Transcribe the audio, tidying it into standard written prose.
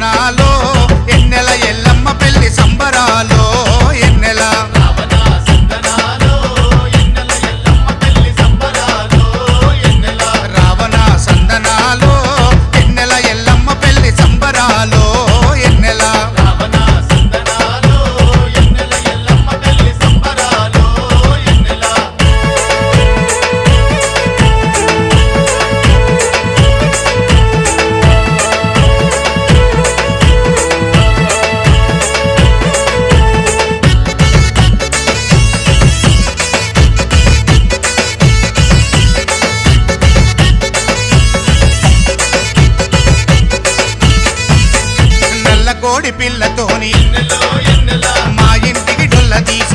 సందనాలో ఎన్నెల ఎల్లమ్మ పెళ్లి సంబరాలో ఎన్నెల రావణ సందనాలో ఎన్నెల ఎల్లమ్మ పెళ్లి సంబరాలో ఎన్నెల కోడి పిల్లతోని మా ఇంటికి డొల్ల తీసి